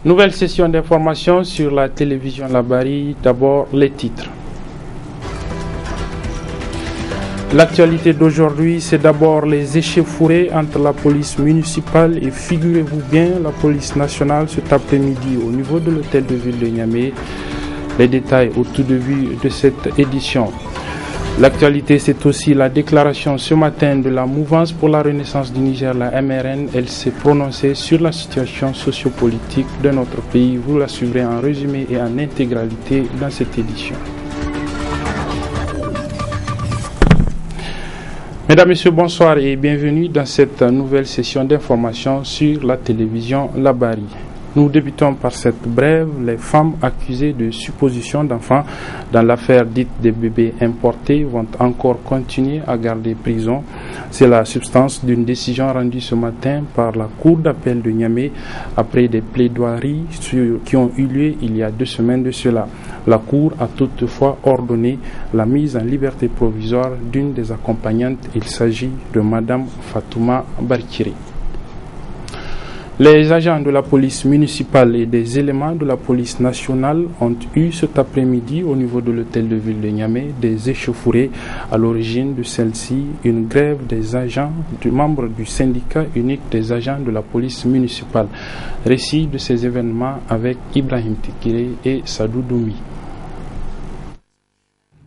Nouvelle session d'information sur la télévision Labari. D'abord, les titres. L'actualité d'aujourd'hui, c'est d'abord les échauffourées entre la police municipale et, figurez-vous bien, la police nationale cet après-midi au niveau de l'hôtel de ville de Niamey. Les détails au tout début de cette édition. L'actualité, c'est aussi la déclaration ce matin de la Mouvance pour la Renaissance du Niger, la MRN. Elle s'est prononcée sur la situation sociopolitique de notre pays. Vous la suivrez en résumé et en intégralité dans cette édition. Mesdames, Messieurs, bonsoir et bienvenue dans cette nouvelle session d'information sur la télévision Labari. Nous débutons par cette brève. Les femmes accusées de supposition d'enfants dans l'affaire dite des bébés importés vont encore continuer à garder prison. C'est la substance d'une décision rendue ce matin par la Cour d'appel de Niamey après des plaidoiries qui ont eu lieu il y a 2 semaines de cela. La Cour a toutefois ordonné la mise en liberté provisoire d'une des accompagnantes. Il s'agit de Madame Fatouma Barkiri. Les agents de la police municipale et des éléments de la police nationale ont eu cet après-midi au niveau de l'hôtel de ville de Niamey des échauffourées. À l'origine de celle-ci, une grève des agents, membres du syndicat unique des agents de la police municipale. Récit de ces événements avec Ibrahim Tikire et Sadou Doumi.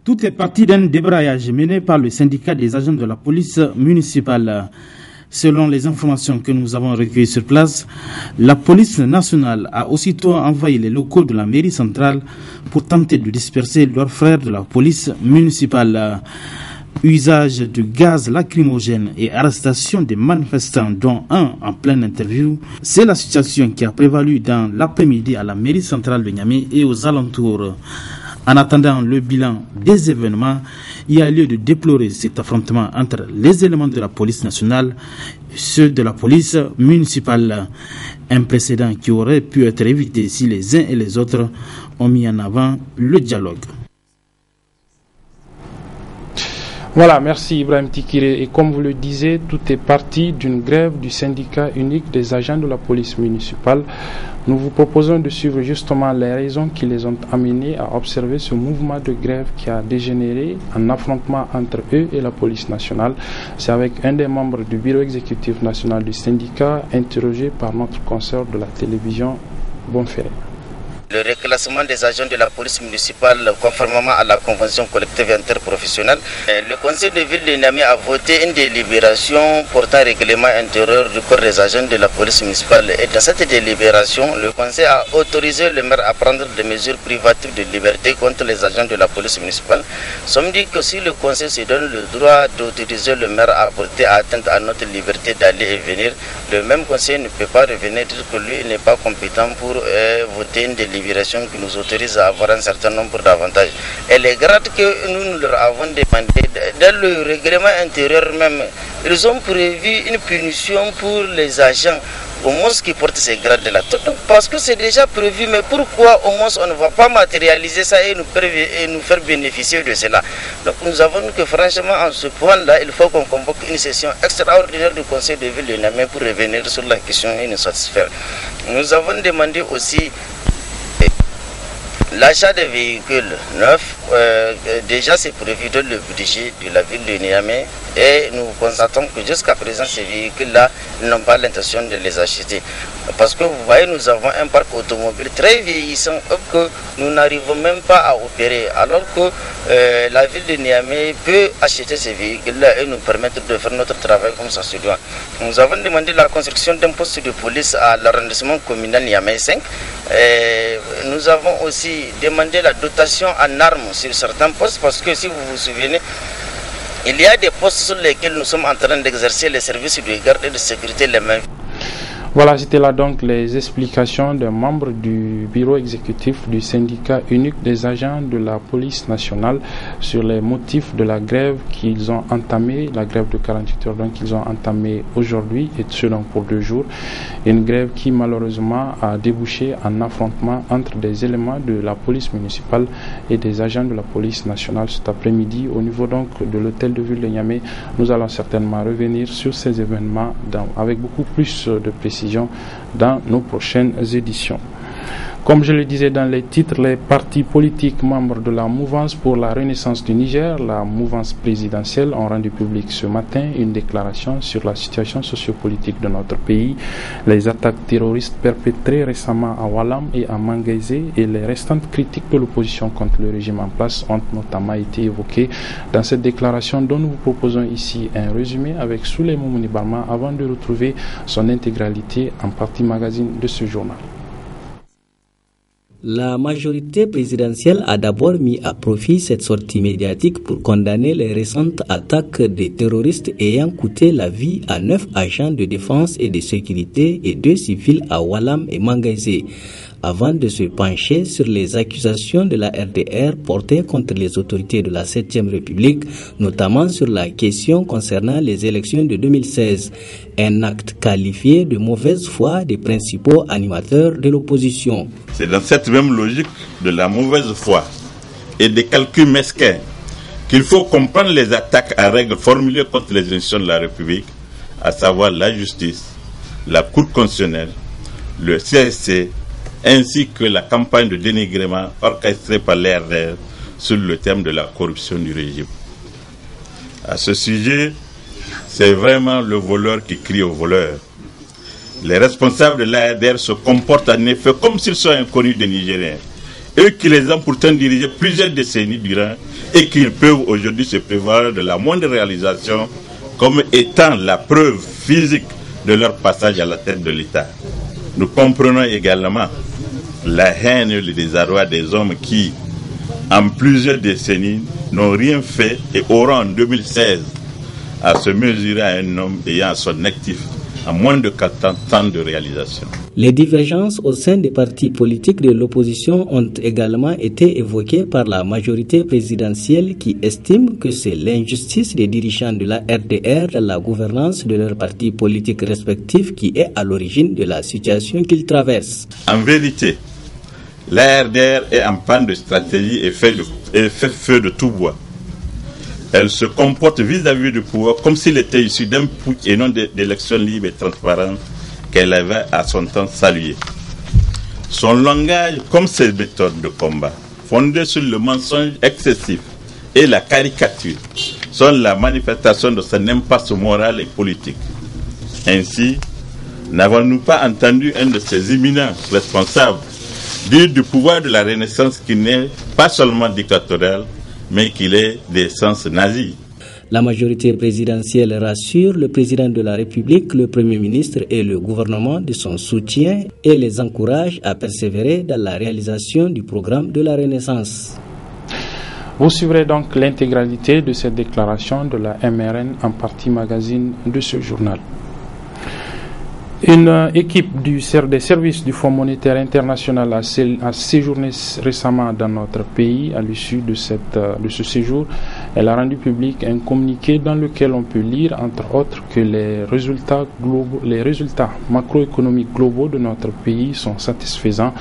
Tout est parti d'un débrayage mené par le syndicat des agents de la police municipale. Selon les informations que nous avons recueillies sur place, la police nationale a aussitôt envahi les locaux de la mairie centrale pour tenter de disperser leurs frères de la police municipale. Usage de gaz lacrymogène et arrestation des manifestants, dont un en pleine interview, c'est la situation qui a prévalu dans l'après-midi à la mairie centrale de Niamey et aux alentours. En attendant le bilan des événements, il y a lieu de déplorer cet affrontement entre les éléments de la police nationale et ceux de la police municipale. Un précédent qui aurait pu être évité si les uns et les autres ont mis en avant le dialogue. Voilà, merci Ibrahim Tikire. Et comme vous le disiez, tout est parti d'une grève du syndicat unique des agents de la police municipale. Nous vous proposons de suivre justement les raisons qui les ont amenés à observer ce mouvement de grève qui a dégénéré en affrontement entre eux et la police nationale. C'est avec un des membres du bureau exécutif national du syndicat, interrogé par notre consoeur de la télévision Bonferré. Le reclassement des agents de la police municipale conformément à la convention collective interprofessionnelle. Le conseil de ville de Niamey a voté une délibération portant règlement intérieur du corps des agents de la police municipale. Et dans cette délibération, le conseil a autorisé le maire à prendre des mesures privatives de liberté contre les agents de la police municipale. Somme dit que si le conseil se donne le droit d'autoriser le maire à porter atteinte à notre liberté d'aller et venir, le même conseil ne peut pas revenir dire que lui n'est pas compétent pour voter une délibération qui nous autorise à avoir un certain nombre d'avantages. Et les grades que nous leur avons demandé, dans le règlement intérieur même, ils ont prévu une punition pour les agents au moins qui portent ces grades-là. Parce que c'est déjà prévu, mais pourquoi au moins on ne va pas matérialiser ça et nous faire bénéficier de cela? Donc nous avons que franchement, en ce point-là, il faut qu'on convoque une session extraordinaire du conseil de ville de Niamey pour revenir sur la question et nous satisfaire. Nous avons demandé aussi l'achat des véhicules neufs. Déjà c'est prévu dans le budget de la ville de Niamey et nous constatons que jusqu'à présent ces véhicules-là n'ont pas l'intention de les acheter. Parce que vous voyez, nous avons un parc automobile très vieillissant que nous n'arrivons même pas à opérer. Alors que la ville de Niamey peut acheter ces véhicules-là et nous permettre de faire notre travail comme ça se doit. Nous avons demandé la construction d'un poste de police à l'arrondissement communal Niamey 5. Nous avons aussi demandé la dotation en armes sur certains postes parce que si vous vous souvenez, il y a des postes sur lesquels nous sommes en train d'exercer les services de garde et de sécurité les mêmes. Voilà, c'était là donc les explications des membres du bureau exécutif du syndicat unique des agents de la police nationale sur les motifs de la grève qu'ils ont entamée, la grève de 48 heures donc qu'ils ont entamée aujourd'hui et ce donc pour 2 jours. Une grève qui malheureusement a débouché en affrontement entre des éléments de la police municipale et des agents de la police nationale cet après-midi au niveau donc de l'hôtel de ville de Niamey. Nous allons certainement revenir sur ces événements avec beaucoup plus de précision dans nos prochaines éditions. Comme je le disais dans les titres, les partis politiques membres de la mouvance pour la renaissance du Niger, la mouvance présidentielle, ont rendu public ce matin une déclaration sur la situation sociopolitique de notre pays, les attaques terroristes perpétrées récemment à Walam et à Mangaise et les restantes critiques de l'opposition contre le régime en place ont notamment été évoquées dans cette déclaration dont nous vous proposons ici un résumé avec Souleymane Mouni Barma avant de retrouver son intégralité en partie magazine de ce journal. La majorité présidentielle a d'abord mis à profit cette sortie médiatique pour condamner les récentes attaques des terroristes ayant coûté la vie à 9 agents de défense et de sécurité et 2 civils à Walam et Mangaise, avant de se pencher sur les accusations de la RDR portées contre les autorités de la 7e République, notamment sur la question concernant les élections de 2016, un acte qualifié de mauvaise foi des principaux animateurs de l'opposition. C'est dans cette même logique de la mauvaise foi et des calculs mesquins qu'il faut comprendre les attaques à règle formulées contre les institutions de la République, à savoir la justice, la Cour constitutionnelle, le CSC, ainsi que la campagne de dénigrement orchestrée par l'RDR sur le thème de la corruption du régime. À ce sujet, c'est vraiment le voleur qui crie au voleur. Les responsables de l'ARDR se comportent en effet comme s'ils sont inconnus des Nigériens, eux qui les ont pourtant dirigés plusieurs décennies durant et qu'ils peuvent aujourd'hui se prévaloir de la moindre réalisation comme étant la preuve physique de leur passage à la tête de l'État. Nous comprenons également la haine et le désarroi des hommes qui, en plusieurs décennies, n'ont rien fait et auront en 2016 à se mesurer à un homme ayant son actif à moins de 4 ans de réalisation. Les divergences au sein des partis politiques de l'opposition ont également été évoquées par la majorité présidentielle qui estime que c'est l'injustice des dirigeants de la RDR dans la gouvernance de leurs partis politiques respectifs qui est à l'origine de la situation qu'ils traversent. En vérité, la RDR est en panne de stratégie et fait feu de tout bois. Elle se comporte vis-à-vis du pouvoir comme s'il était issu d'un putsch et non d'élections libres et transparentes qu'elle avait à son temps salué. Son langage, comme ses méthodes de combat, fondées sur le mensonge excessif et la caricature, sont la manifestation de son impasse morale et politique. Ainsi, n'avons-nous pas entendu un de ses éminents responsables dire du pouvoir de la Renaissance qui n'est pas seulement dictatorial, mais qu'il est d'essence nazie. La majorité présidentielle rassure le président de la République, le Premier ministre et le gouvernement de son soutien et les encourage à persévérer dans la réalisation du programme de la Renaissance. Vous suivrez donc l'intégralité de cette déclaration de la MRN en partie magazine de ce journal. Une équipe des services du Fonds monétaire international a séjourné récemment dans notre pays. À l'issue de ce séjour, elle a rendu public un communiqué dans lequel on peut lire, entre autres, que les résultats macroéconomiques globaux de notre pays sont satisfaisants.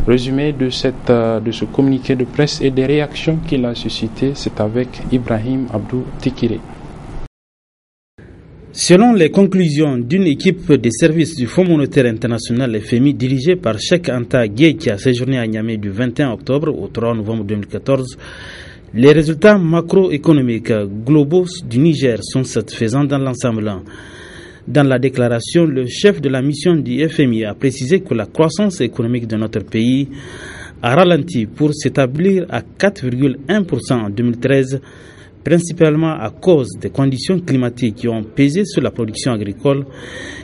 Résumé de ce communiqué de presse et des réactions qu'il a suscitées, c'est avec Ibrahim Abdou Tikiré. Selon les conclusions d'une équipe des services du Fonds monétaire international FMI dirigée par Cheikh Anta Gueye qui a séjourné à Niamey du 21 octobre au 3 novembre 2014, les résultats macroéconomiques globaux du Niger sont satisfaisants dans l'ensemble. Dans la déclaration, le chef de la mission du FMI a précisé que la croissance économique de notre pays a ralenti pour s'établir à 4,1% en 2013, principalement à cause des conditions climatiques qui ont pesé sur la production agricole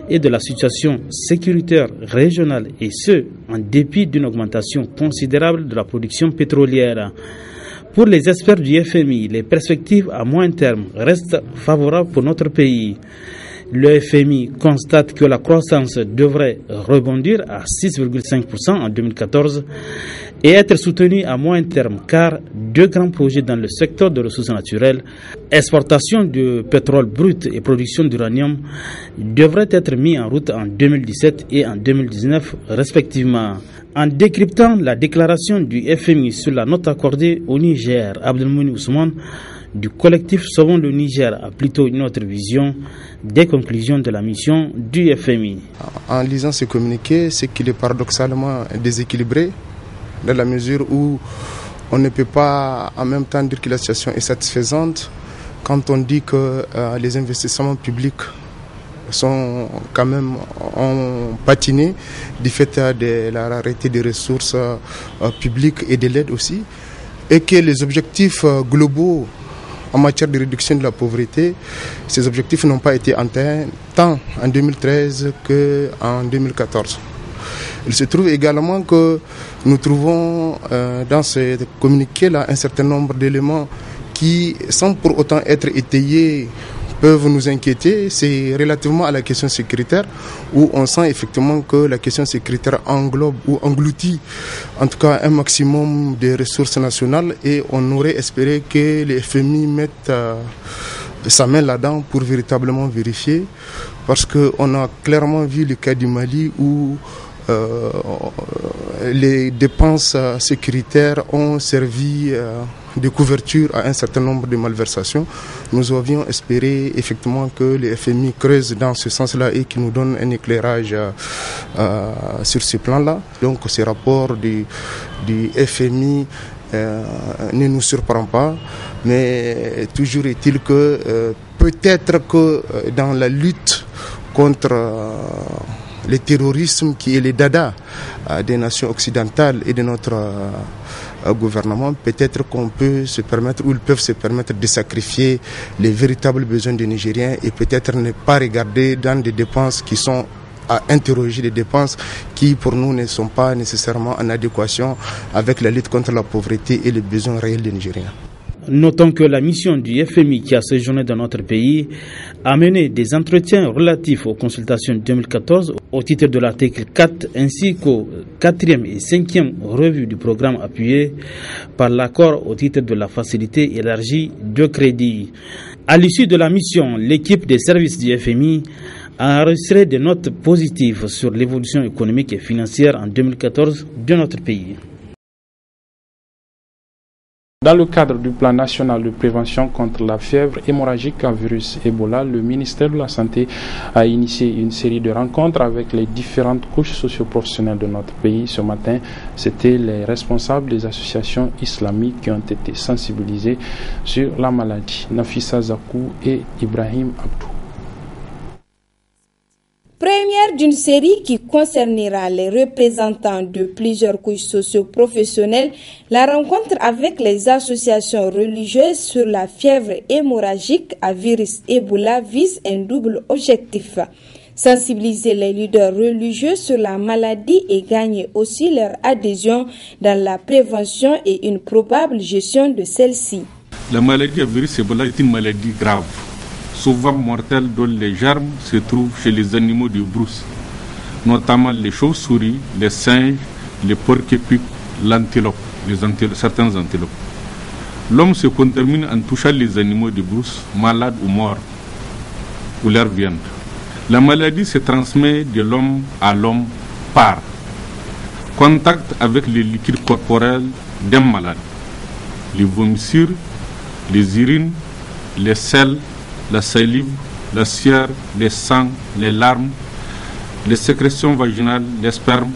et de la situation sécuritaire régionale, et ce, en dépit d'une augmentation considérable de la production pétrolière. Pour les experts du FMI, les perspectives à moyen terme restent favorables pour notre pays. Le FMI constate que la croissance devrait rebondir à 6,5% en 2014 et être soutenue à moyen terme car 2 grands projets dans le secteur de ressources naturelles, exportation de pétrole brut et production d'uranium, devraient être mis en route en 2017 et en 2019 respectivement. En décryptant la déclaration du FMI sur la note accordée au Niger, Abdelmouni Ousmane, du collectif Sauvons le Niger a plutôt une autre vision des conclusions de la mission du FMI. En lisant ce communiqué, c'est qu'il est paradoxalement déséquilibré dans la mesure où on ne peut pas en même temps dire que la situation est satisfaisante quand on dit que les investissements publics sont quand même ont patiné du fait de la rareté des ressources publiques et de l'aide aussi, et que les objectifs globaux en matière de réduction de la pauvreté, ces objectifs n'ont pas été atteints tant en 2013 qu'en 2014. Il se trouve également que nous trouvons dans ce communiqué-là un certain nombre d'éléments qui, sans pour autant être étayés, peuvent nous inquiéter. C'est relativement à la question sécuritaire, où on sent effectivement que la question sécuritaire englobe ou engloutit en tout cas un maximum de ressources nationales, et on aurait espéré que les FMI mettent sa main là-dedans pour véritablement vérifier, parce qu'on a clairement vu le cas du Mali où les dépenses sécuritaires ont servi de couverture à un certain nombre de malversations. Nous avions espéré effectivement que les FMI creusent dans ce sens-là et qu'ils nous donnent un éclairage sur ce plan-là. Donc ce rapport du FMI ne nous surprend pas, mais toujours est-il que peut-être que dans la lutte contre le terrorisme qui est les dada des nations occidentales et de notre gouvernement, peut-être qu'on peut se permettre, ou ils peuvent se permettre de sacrifier les véritables besoins des Nigériens et peut-être ne pas regarder dans des dépenses qui sont à interroger, des dépenses qui pour nous ne sont pas nécessairement en adéquation avec la lutte contre la pauvreté et les besoins réels des Nigériens. Notons que la mission du FMI qui a séjourné dans notre pays a mené des entretiens relatifs aux consultations 2014 au titre de l'article 4 ainsi qu'aux 4e et 5e revues du programme appuyé par l'accord au titre de la facilité élargie de crédit. À l'issue de la mission, l'équipe des services du FMI a enregistré des notes positives sur l'évolution économique et financière en 2014 de notre pays. Dans le cadre du plan national de prévention contre la fièvre hémorragique à virus Ebola, le ministère de la Santé a initié une série de rencontres avec les différentes couches socio-professionnelles de notre pays. Ce matin, c'était les responsables des associations islamiques qui ont été sensibilisés sur la maladie. Nafissa Zakou et Ibrahim Abdou. Première d'une série qui concernera les représentants de plusieurs couches socio-professionnelles, la rencontre avec les associations religieuses sur la fièvre hémorragique à virus Ebola vise un double objectif. Sensibiliser les leaders religieux sur la maladie et gagner aussi leur adhésion dans la prévention et une probable gestion de celle-ci. La maladie à virus Ebola est une maladie grave, souvent mortelle, dont les germes se trouvent chez les animaux de brousse, notamment les chauves-souris, les singes, les porcs-épics, l'antilope, certains antilopes. L'homme se contamine en touchant les animaux de brousse, malades ou morts, ou leur viande. La maladie se transmet de l'homme à l'homme par contact avec les liquides corporels d'un malade, les vomissures, les urines, les selles, la salive, la sueur, les sangs, les larmes, les sécrétions vaginales, les spermes.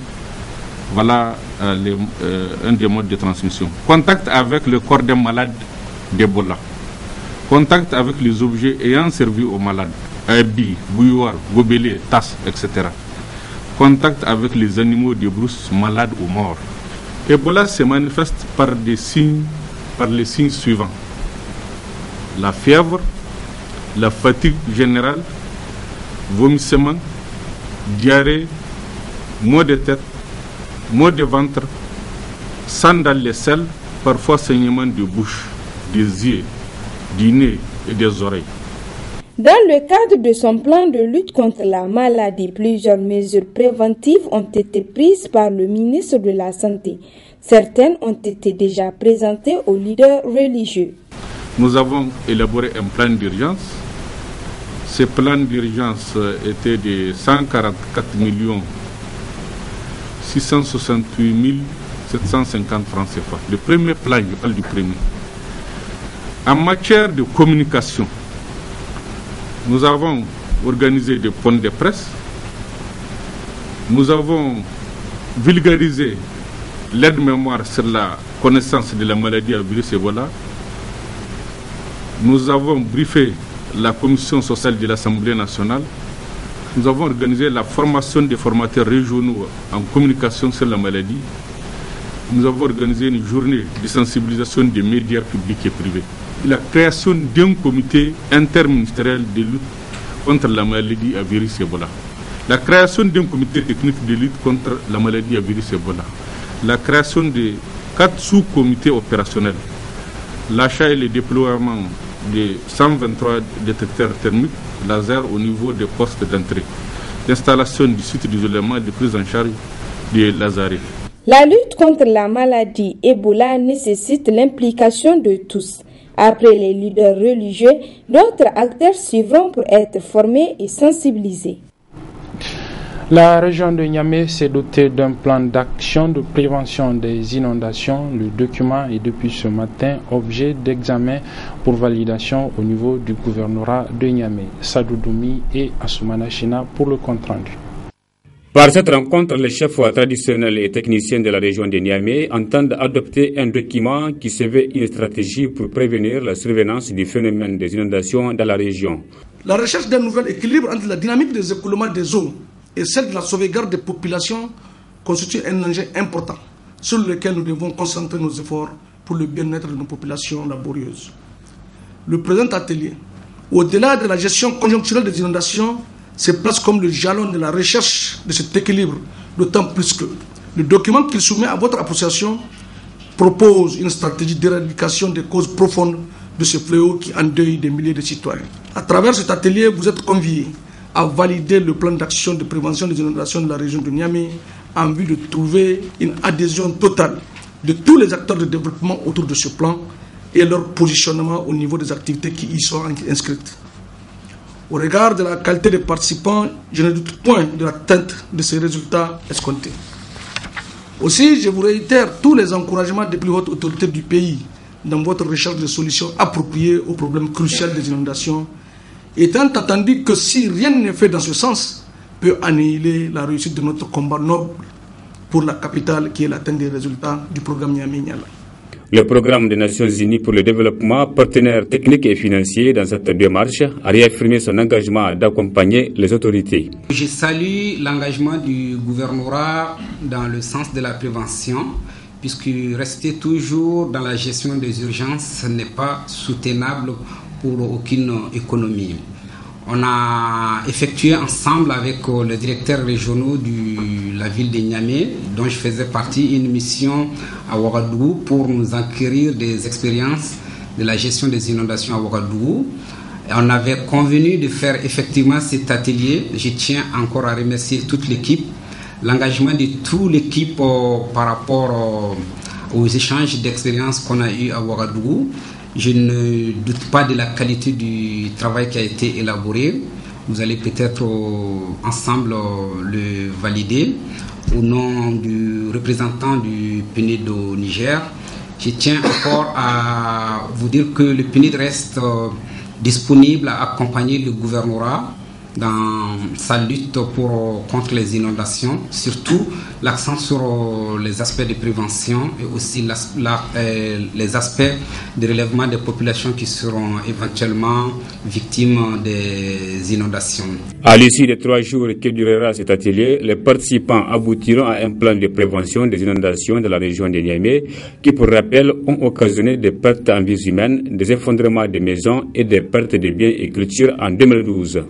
Voilà un des modes de transmission. Contact avec le corps d'un malade d'Ebola. Contact avec les objets ayant servi au malade. Habits, bouilloire, gobelet, tasse, etc. Contact avec les animaux de brousse malades ou morts. Ebola se manifeste par les signes suivants: la fièvre, la fatigue générale, vomissement, diarrhée, maux de tête, maux de ventre, sang dans les selles, parfois saignement de bouche, des yeux, du nez et des oreilles. Dans le cadre de son plan de lutte contre la maladie, plusieurs mesures préventives ont été prises par le ministre de la Santé. Certaines ont été déjà présentées aux leaders religieux. Nous avons élaboré un plan d'urgence. Ce plan d'urgence était de 144 668 750 francs CFA. Le premier plan, je parle du premier. En matière de communication, nous avons organisé des points de presse, nous avons vulgarisé l'aide-mémoire sur la connaissance de la maladie à virus Ebola, nous avons briefé la commission sociale de l'Assemblée nationale, nous avons organisé la formation des formateurs régionaux en communication sur la maladie, nous avons organisé une journée de sensibilisation des médias publics et privés. La création d'un comité interministériel de lutte contre la maladie à virus Ebola. La création d'un comité technique de lutte contre la maladie à virus Ebola. La création de 4 sous-comités opérationnels. L'achat et le déploiement de 123 détecteurs thermiques laser au niveau des postes d'entrée. L'installation du site d'isolement et de prise en charge des lazarettes. La lutte contre la maladie Ebola nécessite l'implication de tous. Après les leaders religieux, d'autres acteurs suivront pour être formés et sensibilisés. La région de Niamey s'est dotée d'un plan d'action de prévention des inondations. Le document est depuis ce matin objet d'examen pour validation au niveau du gouvernorat de Niamey. Sadou Doumi et Assoumana China pour le compte-rendu. Par cette rencontre, les chefs traditionnels et techniciens de la région de Niamey entendent adopter un document qui se veut une stratégie pour prévenir la survenance du phénomène des inondations dans la région. La recherche d'un nouvel équilibre entre la dynamique des écoulements des eaux et celle de la sauvegarde des populations constitue un enjeu important sur lequel nous devons concentrer nos efforts pour le bien-être de nos populations laborieuses. Le présent atelier, au-delà de la gestion conjoncturelle des inondations, se place comme le jalon de la recherche de cet équilibre, d'autant plus que le document qu'il soumet à votre appréciation propose une stratégie d'éradication des causes profondes de ce fléau qui endeuille des milliers de citoyens. À travers cet atelier, vous êtes conviés à valider le plan d'action de prévention des inondations de la région de Niamey en vue de trouver une adhésion totale de tous les acteurs de développement autour de ce plan et leur positionnement au niveau des activités qui y sont inscrites. Au regard de la qualité des participants, je ne doute point de l'atteinte de ces résultats escomptés. Aussi, je vous réitère tous les encouragements des plus hautes autorités du pays dans votre recherche de solutions appropriées au problème crucial des inondations, étant attendu que si rien n'est fait dans ce sens, peut annihiler la réussite de notre combat noble pour la capitale qui est l'atteinte des résultats du programme Niamey-Niala. Le programme des Nations Unies pour le développement, partenaire technique et financier dans cette démarche, a réaffirmé son engagement d'accompagner les autorités. Je salue l'engagement du gouvernorat dans le sens de la prévention, puisque rester toujours dans la gestion des urgences n'est pas soutenable pour aucune économie. On a effectué ensemble avec les directeurs régionaux de la ville de Niamey, dont je faisais partie, une mission à Ouagadougou pour nous acquérir des expériences de la gestion des inondations à Ouagadougou. Et on avait convenu de faire effectivement cet atelier. Je tiens encore à remercier toute l'équipe, l'engagement de toute l'équipe par rapport aux échanges d'expériences qu'on a eu à Ouagadougou. Je ne doute pas de la qualité du travail qui a été élaboré. Vous allez peut-être ensemble le valider. Au nom du représentant du PNUD au Niger, je tiens encore à vous dire que le PNUD reste disponible à accompagner le gouvernorat dans sa lutte contre les inondations, surtout l'accent sur les aspects de prévention et aussi les aspects de relèvement des populations qui seront éventuellement victimes des inondations. À l'issue des 3 jours que durera cet atelier, les participants aboutiront à un plan de prévention des inondations de la région de Niamey qui, pour rappel, ont occasionné des pertes en vies humaines, des effondrements de maisons et des pertes de biens et cultures en 2012.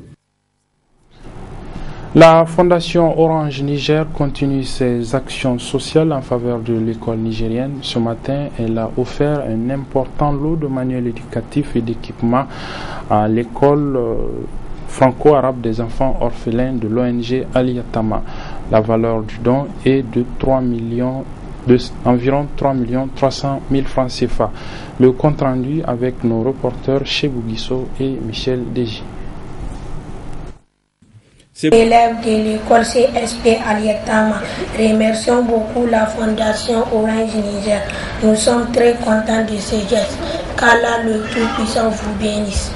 La Fondation Orange Niger continue ses actions sociales en faveur de l'école nigérienne. Ce matin, elle a offert un important lot de manuels éducatifs et d'équipements à l'école franco-arabe des enfants orphelins de l'ONG Aliyatama. La valeur du don est de environ 3 300 000 francs CFA. Le compte rendu avec nos reporters Chebou Guisso et Michel Deji. Élèves de l'école CSP Aliyatama, remercions beaucoup la Fondation Orange Niger. Nous sommes très contents de ce geste. qu'Allah le Tout-Puissant vous bénisse.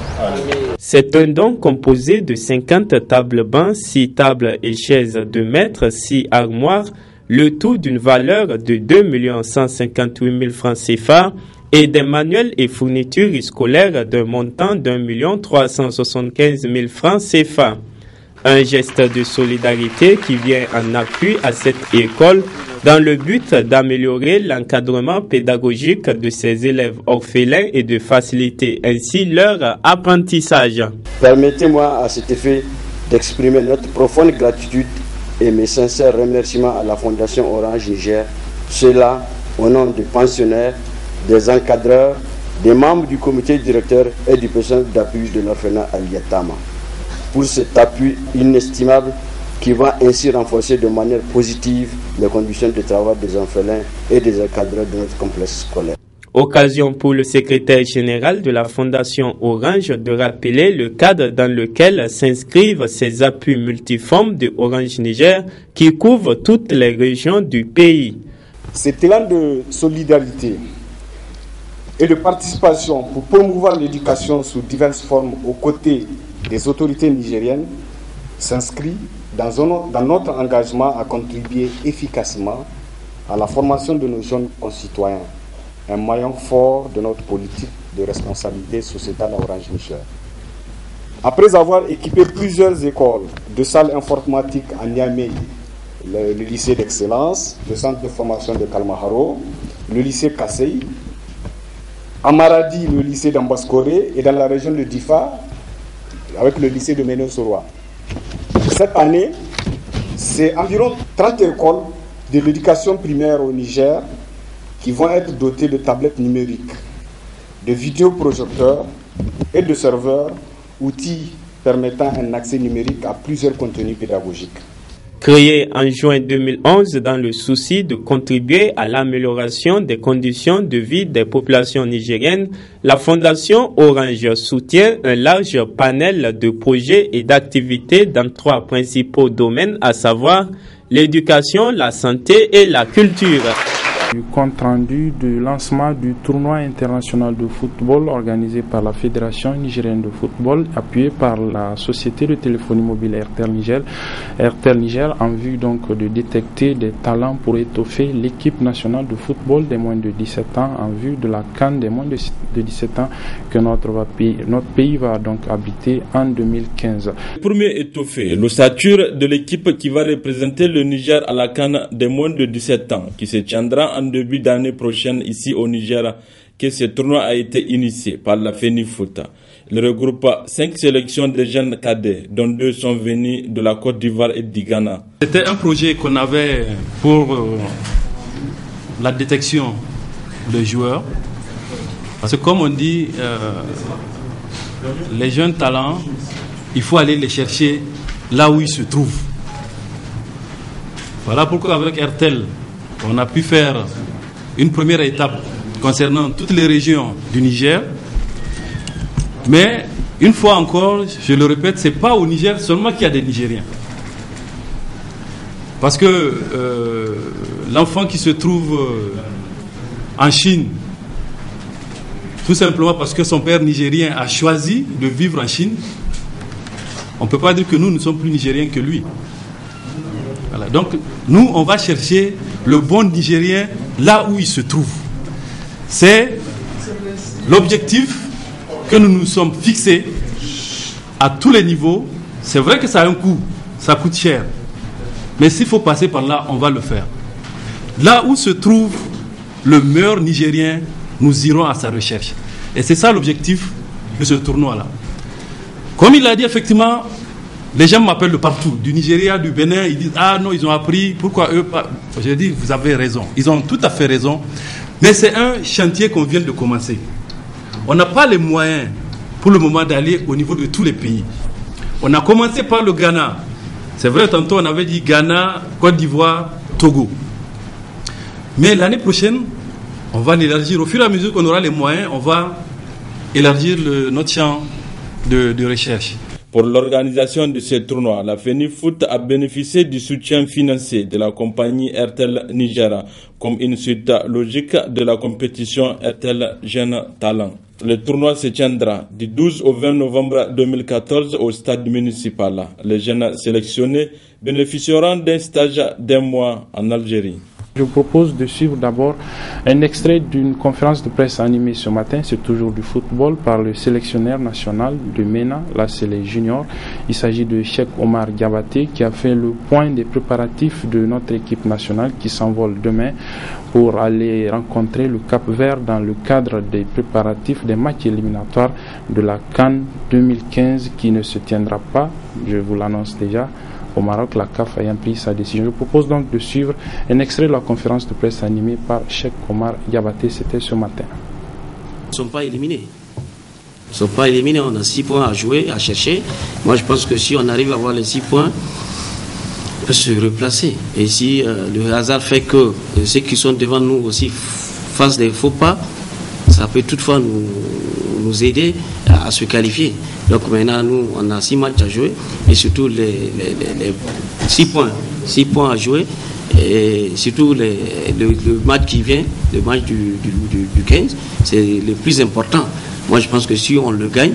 C'est un don composé de 50 tables bancs, 6 tables et chaises de maître, 6 armoires, le tout d'une valeur de 2 158 000 francs CFA et des manuels et fournitures scolaires d'un montant d'1 375 000 francs CFA. Un geste de solidarité qui vient en appui à cette école dans le but d'améliorer l'encadrement pédagogique de ses élèves orphelins et de faciliter ainsi leur apprentissage. Permettez-moi à cet effet d'exprimer notre profonde gratitude et mes sincères remerciements à la Fondation Orange Niger, cela au nom des pensionnaires, des encadreurs, des membres du comité directeur et du personnel d'appui de l'orphelinat Aliatama, pour cet appui inestimable qui va ainsi renforcer de manière positive les conditions de travail des orphelins et des encadreurs de notre complexe scolaire. Occasion pour le secrétaire général de la Fondation Orange de rappeler le cadre dans lequel s'inscrivent ces appuis multiformes de Orange Niger qui couvrent toutes les régions du pays. Cet élan de solidarité et de participation pour promouvoir l'éducation sous diverses formes aux côtés des autorités nigériennes s'inscrit dans notre engagement à contribuer efficacement à la formation de nos jeunes concitoyens, un maillon fort de notre politique de responsabilité sociétale à Orange Niger. Après avoir équipé plusieurs écoles de salles informatiques à Niamey, le lycée d'excellence, le centre de formation de Kalmaharo, le lycée Kassei, à Maradi, le lycée d'Ambaskoré et dans la région de Difa, avec le lycée de Ménosoroa. Cette année, c'est environ 30 écoles de l'éducation primaire au Niger qui vont être dotées de tablettes numériques, de vidéoprojecteurs et de serveurs, outils permettant un accès numérique à plusieurs contenus pédagogiques. Créée en juin 2011 dans le souci de contribuer à l'amélioration des conditions de vie des populations nigériennes, la Fondation Orange soutient un large panel de projets et d'activités dans 3 principaux domaines, à savoir l'éducation, la santé et la culture. Du compte rendu du lancement du tournoi international de football organisé par la Fédération nigérienne de football, appuyé par la société de téléphonie mobile Airtel Niger, en vue donc de détecter des talents pour étoffer l'équipe nationale de football des moins de 17 ans en vue de la CAN des moins de 17 ans que notre pays va donc habiter en 2015. Premier étoffé, l'ossature de l'équipe qui va représenter le Niger à la CAN des moins de 17 ans, qui se tiendra en début d'année prochaine ici au Niger, que ce tournoi a été initié par la FENIFOOT. Il regroupe 5 sélections de jeunes cadets, dont 2 sont venus de la Côte d'Ivoire et du Ghana. C'était un projet qu'on avait pour la détection des joueurs. Parce que comme on dit, les jeunes talents, il faut aller les chercher là où ils se trouvent. Voilà pourquoi avec Airtel, on a pu faire une première étape concernant toutes les régions du Niger. Mais une fois encore, je le répète, ce n'est pas au Niger seulement qu'il y a des Nigériens. Parce que l'enfant qui se trouve en Chine, tout simplement parce que son père nigérien a choisi de vivre en Chine, on ne peut pas dire que nous sommes plus Nigériens que lui. Voilà. Donc, nous, on va chercher le bon Nigérien là où il se trouve. C'est l'objectif que nous nous sommes fixés à tous les niveaux. C'est vrai que ça a un coût, ça coûte cher. Mais s'il faut passer par là, on va le faire. Là où se trouve le meilleur Nigérien, nous irons à sa recherche. Et c'est ça l'objectif de ce tournoi-là. Comme il l'a dit, effectivement, les gens m'appellent de partout, du Nigeria, du Bénin, ils disent « Ah non, ils ont appris, pourquoi eux pas ?» J'ai dit « Vous avez raison, ils ont tout à fait raison. » Mais c'est un chantier qu'on vient de commencer. On n'a pas les moyens pour le moment d'aller au niveau de tous les pays. On a commencé par le Ghana. C'est vrai, tantôt on avait dit Ghana, Côte d'Ivoire, Togo. Mais l'année prochaine, on va l'élargir. Au fur et à mesure qu'on aura les moyens, on va élargir notre champ de recherche. Pour l'organisation de ce tournoi, la FENIFOOT a bénéficié du soutien financier de la compagnie Airtel Niger comme une suite logique de la compétition Airtel Jeune Talent. Le tournoi se tiendra du 12 au 20 novembre 2014 au stade municipal. Les jeunes sélectionnés bénéficieront d'un stage d'1 mois en Algérie. Je vous propose de suivre d'abord un extrait d'une conférence de presse animée ce matin, c'est toujours du football, par le sélectionneur national de MENA, là c'est les juniors. Il s'agit de Cheikh Omar Diabaté qui a fait le point des préparatifs de notre équipe nationale qui s'envole demain pour aller rencontrer le Cap-Vert dans le cadre des préparatifs des matchs éliminatoires de la CAN 2015 qui ne se tiendra pas, je vous l'annonce déjà, au Maroc, la CAF ayant pris sa décision. Je propose donc de suivre un extrait de la conférence de presse animée par Cheikh Omar Diabaté, c'était ce matin. Ils ne sont pas éliminés. Ils ne sont pas éliminés, on a 6 points à jouer, à chercher. Moi je pense que si on arrive à avoir les 6 points, on peut se replacer. Et si le hasard fait que ceux qui sont devant nous aussi fassent des faux pas, ça peut toutefois nous aider à se qualifier. Donc maintenant, nous, on a 6 matchs à jouer et surtout les 6 points à jouer et surtout le match qui vient, le match du 15, c'est le plus important. Moi, je pense que si on le gagne,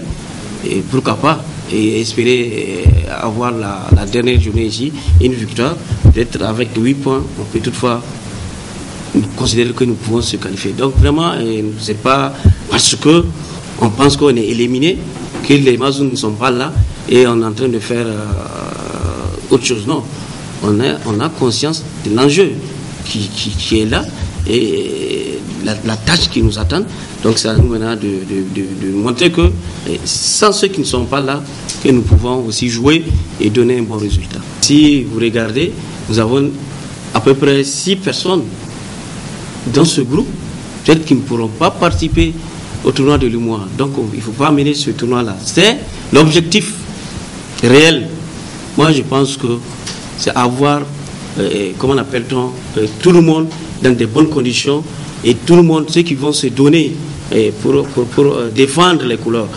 et pourquoi pas, et espérer avoir la dernière journée ici, une victoire, peut-être avec 8 points, on peut toutefois considérer que nous pouvons se qualifier. Donc vraiment, c'est pas parce que on pense qu'on est éliminé que les Mazous ne sont pas là et on est en train de faire autre chose. Non, on a conscience de l'enjeu qui est là et la tâche qui nous attend. Donc c'est à nous maintenant de montrer que sans ceux qui ne sont pas là, que nous pouvons aussi jouer et donner un bon résultat. Si vous regardez, nous avons à peu près 6 personnes dans ce groupe, peut-être qui ne pourront pas participer au tournoi de l'UMOA. Donc il ne faut pas amener ce tournoi-là. C'est l'objectif réel. Moi je pense que c'est avoir, comment appelle-t-on, tout le monde dans de bonnes conditions et tout le monde, ceux qui vont se donner pour défendre les couleurs.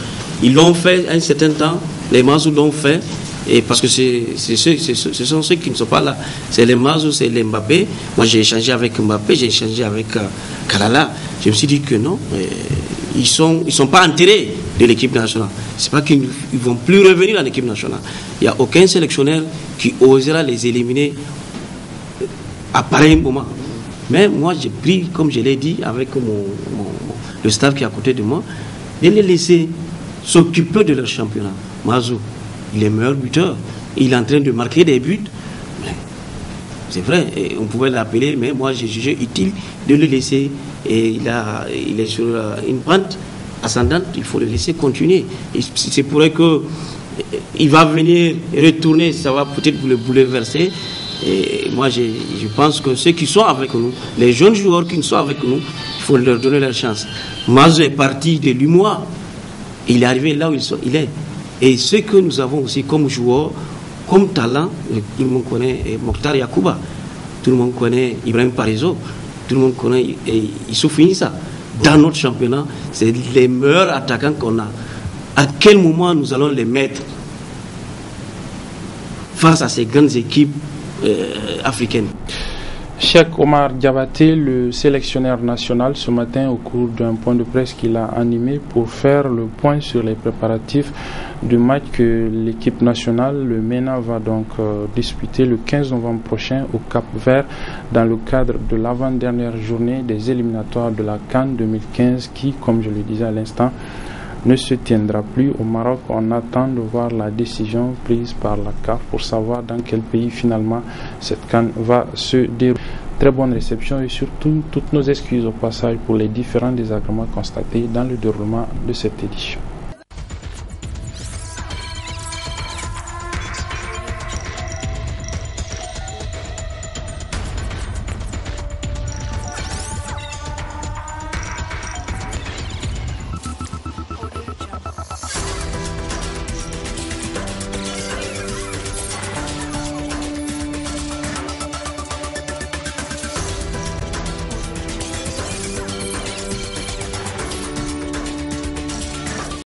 Ils l'ont fait à un certain temps, les Mazous l'ont fait, et parce que ce sont ceux qui ne sont pas là. C'est les Mazous, c'est les Mbappé. Moi j'ai échangé avec Mbappé, j'ai échangé avec Kalala. Je me suis dit que non, ils sont pas enterrés de l'équipe nationale. C'est pas qu'ils ne vont plus revenir à l'équipe nationale. Il n'y a aucun sélectionneur qui osera les éliminer à pareil moment. Mais moi j'ai pris, comme je l'ai dit, avec le staff qui est à côté de moi, de les laisser s'occuper de leur championnat. Mazou, il est meilleur buteur. Il est en train de marquer des buts. C'est vrai, on pouvait l'appeler, mais moi j'ai jugé utile de le laisser. Et il est sur une pente ascendante, il faut le laisser continuer. C'est pour que il va venir retourner, ça va peut-être le bouleverser. Et moi je pense que ceux qui sont avec nous, les jeunes joueurs qui sont avec nous, il faut leur donner leur chance. Mazou est parti de l'UMOA, il est arrivé là où il est. Et ce que nous avons aussi comme joueurs, comme talent, tout le monde connaît Mokhtar Yakouba, tout le monde connaît Ibrahim Parizo, tout le monde connaît Issouf Inissa. Dans notre championnat, c'est les meilleurs attaquants qu'on a. À quel moment nous allons les mettre face à ces grandes équipes africaines? Cheikh Omar Diabaté, le sélectionneur national, ce matin au cours d'un point de presse qu'il a animé pour faire le point sur les préparatifs du match que l'équipe nationale, le MENA, va donc disputer le 15 novembre prochain au Cap-Vert dans le cadre de l'avant-dernière journée des éliminatoires de la CAN 2015 qui, comme je le disais à l'instant, ne se tiendra plus au Maroc. On attend de voir la décision prise par la CAF pour savoir dans quel pays finalement cette CAN va se dérouler. Très bonne réception et surtout toutes nos excuses au passage pour les différents désagréments constatés dans le déroulement de cette édition.